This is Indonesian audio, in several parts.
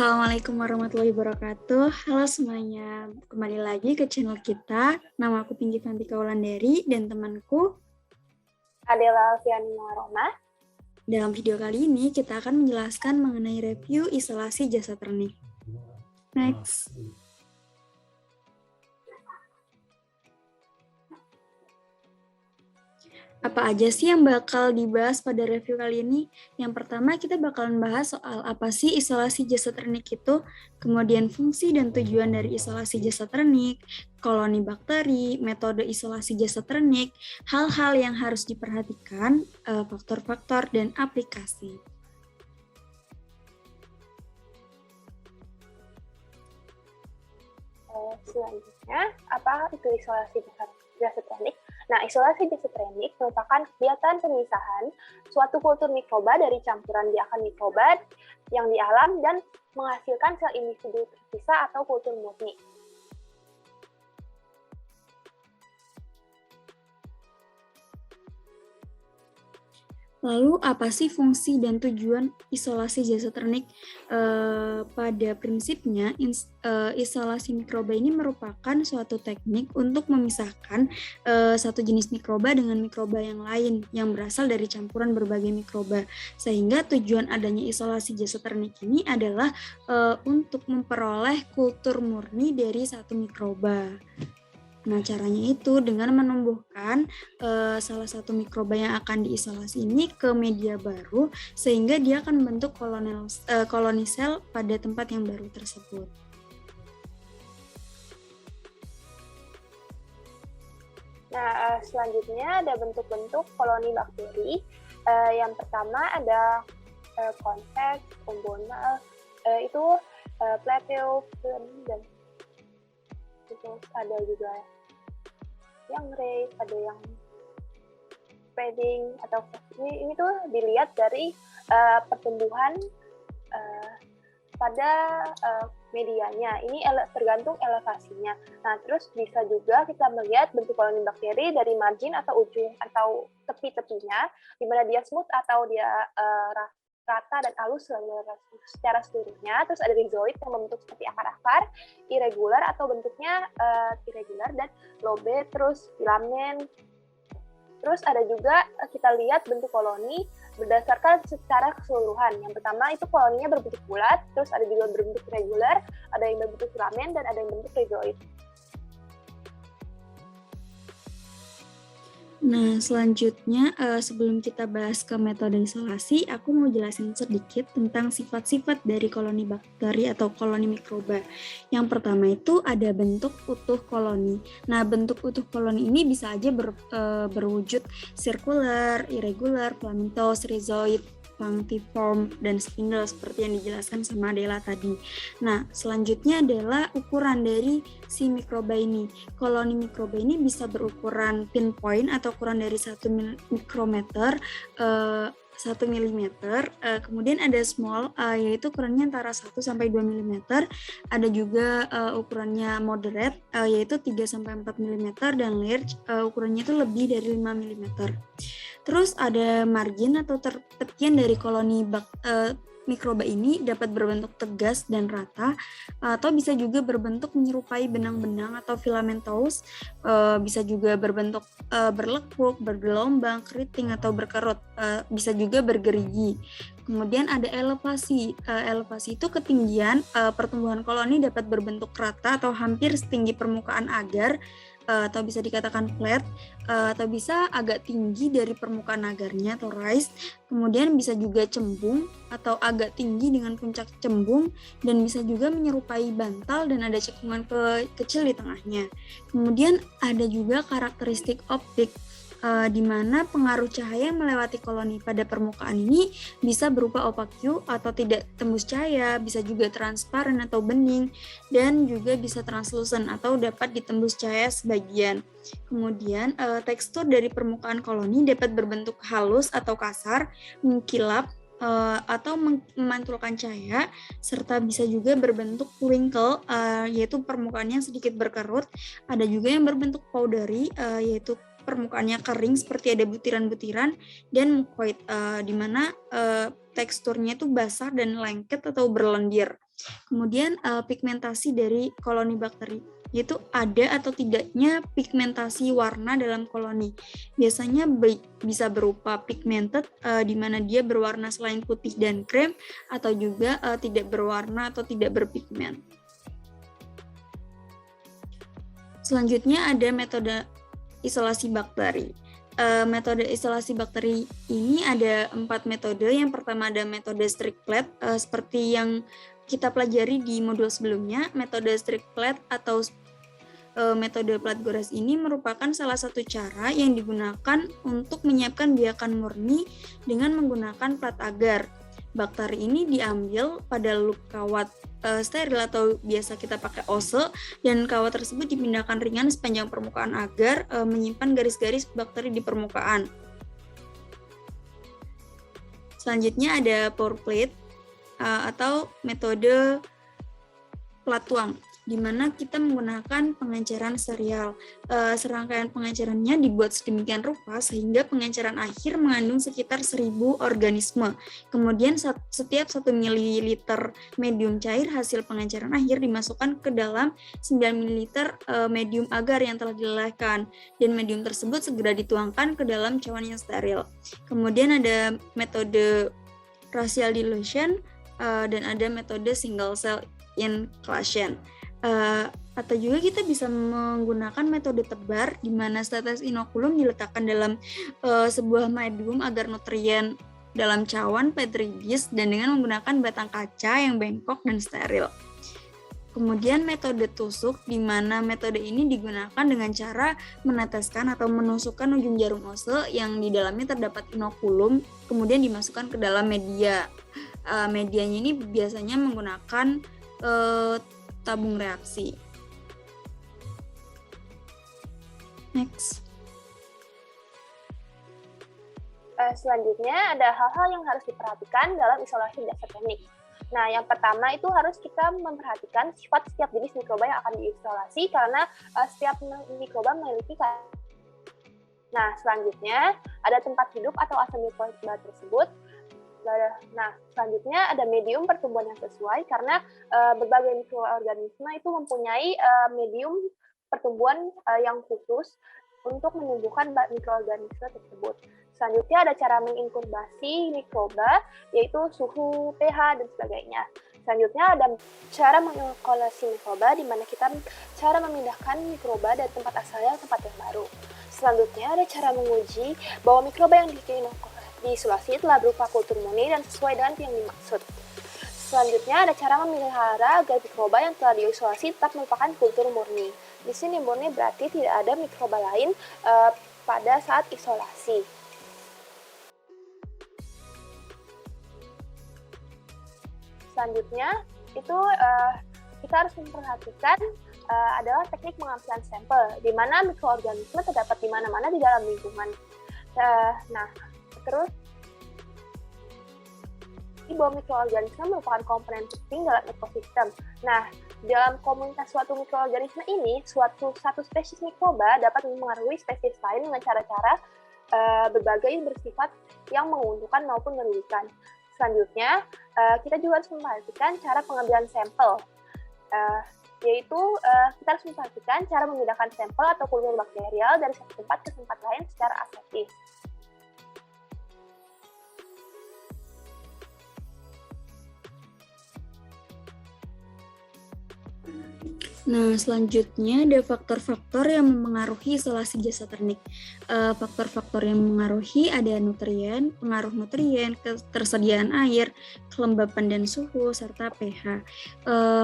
Assalamualaikum warahmatullahi wabarakatuh. Halo semuanya, kembali lagi ke channel kita. Nama aku Pinky Fantika Wulandari dan temanku Adela Alfiani Roma. Dalam video kali ini kita akan menjelaskan mengenai review isolasi jasa ternik. Next. Apa aja sih yang bakal dibahas pada review kali ini? Yang pertama kita bakalan bahas soal apa sih isolasi jasa ternik itu, kemudian fungsi dan tujuan dari isolasi jasa ternik, koloni bakteri, metode isolasi jasa ternik, hal-hal yang harus diperhatikan, faktor-faktor dan aplikasi. Selanjutnya, apa itu isolasi jasa ternik? Nah, isolasi jasa ternik merupakan kegiatan pemisahan suatu kultur mikroba dari campuran biakan mikroba yang di alam dan menghasilkan sel individu terpisah atau kultur murni. Lalu apa sih fungsi dan tujuan isolasi jasa ternik? Pada prinsipnya, isolasi mikroba ini merupakan suatu teknik untuk memisahkan satu jenis mikroba dengan mikroba yang lain yang berasal dari campuran berbagai mikroba. Sehingga tujuan adanya isolasi jasa ternik ini adalah untuk memperoleh kultur murni dari satu mikroba. Nah, caranya itu dengan menumbuhkan salah satu mikroba yang akan diisolasi ini ke media baru, sehingga dia akan membentuk koloni sel pada tempat yang baru tersebut. Nah, selanjutnya ada bentuk-bentuk koloni bakteri. Yang pertama ada konveks, kombonal, itu plateofilm, dan terus ada juga yang race, ada yang spreading atau ini tuh dilihat dari pertumbuhan pada medianya. Ini tergantung elevasinya. Nah, terus bisa juga kita melihat bentuk koloni bakteri dari margin atau ujung atau tepi-tepinya, di mana dia smooth atau dia rata dan halus secara seluruhnya. Terus ada rhizoid yang membentuk seperti akar-akar, irregular atau bentuknya irregular dan lobe, terus filamen. Terus ada juga kita lihat bentuk koloni berdasarkan secara keseluruhan. Yang pertama itu koloninya berbentuk bulat, terus ada juga berbentuk regular, ada yang berbentuk filamen, dan ada yang berbentuk rhizoid. Nah, selanjutnya sebelum kita bahas ke metode isolasi, aku mau jelasin sedikit tentang sifat-sifat dari koloni bakteri atau koloni mikroba. Yang pertama itu ada bentuk utuh koloni. Nah, bentuk utuh koloni ini bisa aja berwujud circular, irregular, filamentous, rhizoid, punctiform, dan spindle seperti yang dijelaskan sama Adela tadi. Nah, selanjutnya adalah ukuran dari si mikroba ini. Koloni mikroba ini bisa berukuran pinpoint atau ukuran dari 1 mikrometer, 1 mm, kemudian ada small, yaitu ukurannya antara 1 sampai 2 mm, ada juga ukurannya moderate, yaitu 3 sampai 4 mm, dan large, ukurannya itu lebih dari 5 mm. Terus ada margin atau tepian dari koloni mikroba ini dapat berbentuk tegas dan rata, atau bisa juga berbentuk menyerupai benang-benang atau filamentous, bisa juga berbentuk berlekuk, bergelombang, keriting, atau berkerut, bisa juga bergerigi. Kemudian ada elevasi. Elevasi itu ketinggian pertumbuhan koloni dapat berbentuk rata atau hampir setinggi permukaan agar, atau bisa dikatakan flat, atau bisa agak tinggi dari permukaan agarnya atau rise. Kemudian bisa juga cembung atau agak tinggi dengan puncak cembung, dan bisa juga menyerupai bantal dan ada cekungan kecil di tengahnya. Kemudian ada juga karakteristik optik, di mana pengaruh cahaya yang melewati koloni pada permukaan ini bisa berupa opaque atau tidak tembus cahaya, bisa juga transparan atau bening, dan juga bisa translucent atau dapat ditembus cahaya sebagian. Kemudian tekstur dari permukaan koloni dapat berbentuk halus atau kasar, mengkilap, atau memantulkan cahaya, serta bisa juga berbentuk wrinkle, yaitu permukaannya sedikit berkerut. Ada juga yang berbentuk powdery, yaitu permukaannya kering seperti ada butiran-butiran, dan mucoid, di mana teksturnya itu basah dan lengket atau berlendir. Kemudian pigmentasi dari koloni bakteri, yaitu ada atau tidaknya pigmentasi warna dalam koloni. Biasanya bisa berupa pigmented, di mana dia berwarna selain putih dan krem, atau juga tidak berwarna atau tidak berpigmen. Selanjutnya ada metode isolasi bakteri. Metode isolasi bakteri ini ada 4 metode. Yang pertama ada metode Strickland, seperti yang kita pelajari di modul sebelumnya. Metode Strickland atau metode plat gores ini merupakan salah satu cara yang digunakan untuk menyiapkan biakan murni dengan menggunakan plat agar. Bakteri ini diambil pada loop kawat steril atau biasa kita pakai ose, dan kawat tersebut dipindahkan ringan sepanjang permukaan agar menyimpan garis-garis bakteri di permukaan. Selanjutnya ada pour plate atau metode plat tuang, di mana kita menggunakan pengenceran serial. Serangkaian pengencerannya dibuat sedemikian rupa sehingga pengenceran akhir mengandung sekitar 1000 organisme. Kemudian setiap 1 ml medium cair hasil pengenceran akhir dimasukkan ke dalam 9 ml medium agar yang telah dilelehkan, dan medium tersebut segera dituangkan ke dalam cawan yang steril. Kemudian ada metode racial dilution dan ada metode single cell inclusion. Atau juga kita bisa menggunakan metode tebar, di mana tetes inokulum diletakkan dalam sebuah medium agar nutrien dalam cawan petri dish dan dengan menggunakan batang kaca yang bengkok dan steril. Kemudian metode tusuk, di mana metode ini digunakan dengan cara meneteskan atau menusukkan ujung jarum ose yang di dalamnya terdapat inokulum, kemudian dimasukkan ke dalam media. Medianya ini biasanya menggunakan tabung reaksi. Next. Selanjutnya ada hal-hal yang harus diperhatikan dalam isolasi dasar teknik. Nah, yang pertama itu harus kita memperhatikan sifat setiap jenis mikroba yang akan diisolasi, karena setiap mikroba memiliki. Nah, selanjutnya ada tempat hidup atau asal mikroba tersebut. Nah, selanjutnya ada medium pertumbuhan yang sesuai, karena berbagai mikroorganisme itu mempunyai medium pertumbuhan yang khusus untuk menumbuhkan mikroorganisme tersebut. Selanjutnya ada cara menginkubasi mikroba, yaitu suhu, pH, dan sebagainya. Selanjutnya ada cara menginkubasi mikroba, di mana kita cara memindahkan mikroba dari tempat asalnya ke tempat yang baru. Selanjutnya ada cara menguji bahwa mikroba yang diisolasi telah berupa kultur murni dan sesuai dengan yang dimaksud. Selanjutnya ada cara memelihara agar mikroba yang telah diisolasi tetap merupakan kultur murni. Di sini murni berarti tidak ada mikroba lain pada saat isolasi. Selanjutnya itu kita harus memperhatikan adalah teknik pengambilan sampel, di mana mikroorganisme terdapat di mana-mana di dalam lingkungan. Terus, bahwa mikroorganisme merupakan komponen penting dalam ekosistem. Nah, dalam komunitas suatu mikroorganisme ini, satu spesies mikroba dapat mempengaruhi spesies lain dengan cara-cara berbagai bersifat yang menguntungkan maupun merugikan. Selanjutnya, kita juga harus memperhatikan cara pengambilan sampel, yaitu kita harus memperhatikan cara memindahkan sampel atau kultur bakterial dari satu tempat ke tempat lain secara aseptis. Nah, selanjutnya ada faktor-faktor yang mempengaruhi isolasi jasa ternik. Faktor-faktor yang mempengaruhi ada nutrien, pengaruh nutrien, ketersediaan air, kelembapan dan suhu, serta pH.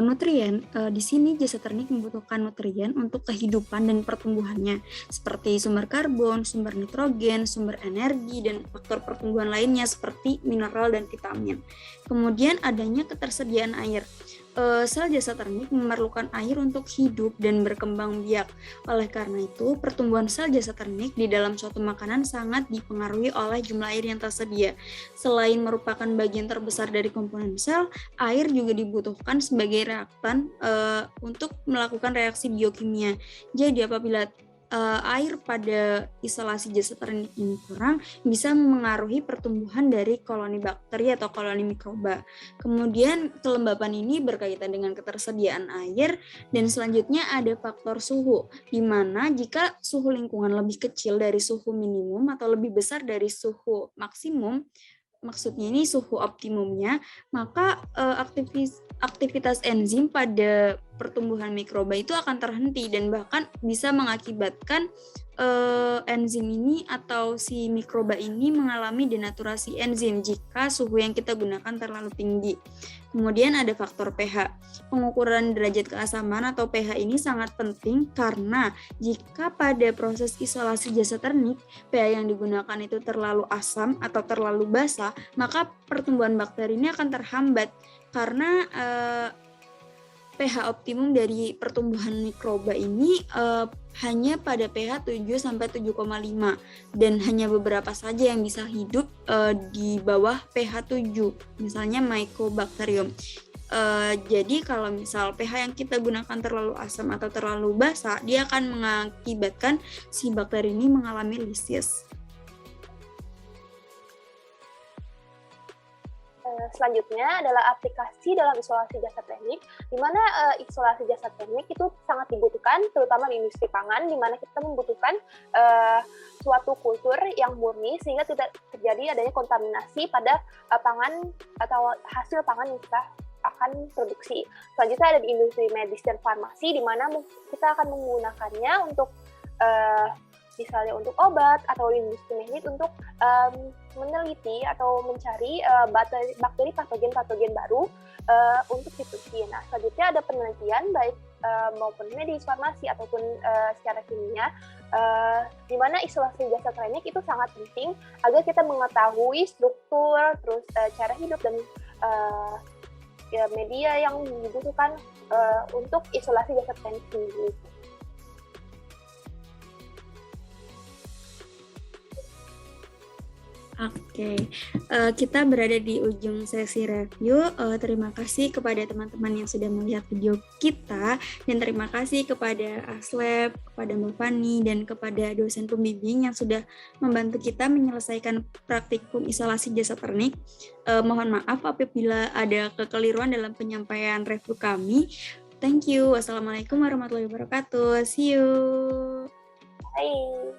Nutrien, di sini jasa ternik membutuhkan nutrien untuk kehidupan dan pertumbuhannya, seperti sumber karbon, sumber nitrogen, sumber energi, dan faktor pertumbuhan lainnya seperti mineral dan vitamin. Kemudian adanya ketersediaan air. Sel jasa ternik memerlukan air untuk hidup dan berkembang biak. Oleh karena itu, pertumbuhan sel jasa ternik di dalam suatu makanan sangat dipengaruhi oleh jumlah air yang tersedia. Selain merupakan bagian terbesar dari komponen sel, air juga dibutuhkan sebagai reaktan untuk melakukan reaksi biokimia. Jadi apabila air pada isolasi jasa teknik ini kurang, bisa memengaruhi pertumbuhan dari koloni bakteri atau koloni mikroba. Kemudian kelembapan ini berkaitan dengan ketersediaan air, dan selanjutnya ada faktor suhu, di mana jika suhu lingkungan lebih kecil dari suhu minimum atau lebih besar dari suhu maksimum, maksudnya ini suhu optimumnya, maka aktivitas enzim pada pertumbuhan mikroba itu akan terhenti dan bahkan bisa mengakibatkan enzim ini atau si mikroba ini mengalami denaturasi enzim jika suhu yang kita gunakan terlalu tinggi. Kemudian ada faktor pH. Pengukuran derajat keasaman atau pH ini sangat penting karena jika pada proses isolasi jasa ternik pH yang digunakan itu terlalu asam atau terlalu basa, maka pertumbuhan bakteri ini akan terhambat karena pH optimum dari pertumbuhan mikroba ini hanya pada pH 7 sampai 7,5 dan hanya beberapa saja yang bisa hidup di bawah pH 7, misalnya Mycobacterium. Jadi kalau misal pH yang kita gunakan terlalu asam atau terlalu basa, dia akan mengakibatkan si bakteri ini mengalami lisis. Selanjutnya adalah aplikasi dalam isolasi jasa teknik, di mana isolasi jasa teknik itu sangat dibutuhkan, terutama di industri pangan, di mana kita membutuhkan suatu kultur yang murni sehingga tidak terjadi adanya kontaminasi pada pangan atau hasil pangan yang kita akan produksi. Selanjutnya ada di industri medis dan farmasi, di mana kita akan menggunakannya untuk misalnya untuk obat atau industri medis untuk meneliti atau mencari bakteri patogen baru untuk diteliti. Nah, selanjutnya ada penelitian baik maupun medis, farmasi ataupun secara kimia, di mana isolasi jasa teknik itu sangat penting agar kita mengetahui struktur, terus cara hidup dan media yang dibutuhkan untuk isolasi jasa teknik sendiri. Oke, kita berada di ujung sesi review. Terima kasih kepada teman-teman yang sudah melihat video kita, dan terima kasih kepada Aslab, kepada Mbak Fani, dan kepada dosen pembimbing yang sudah membantu kita menyelesaikan praktikum isolasi jasa ternik. Mohon maaf apabila ada kekeliruan dalam penyampaian review kami. Thank you. Wassalamualaikum warahmatullahi wabarakatuh. See you. Bye.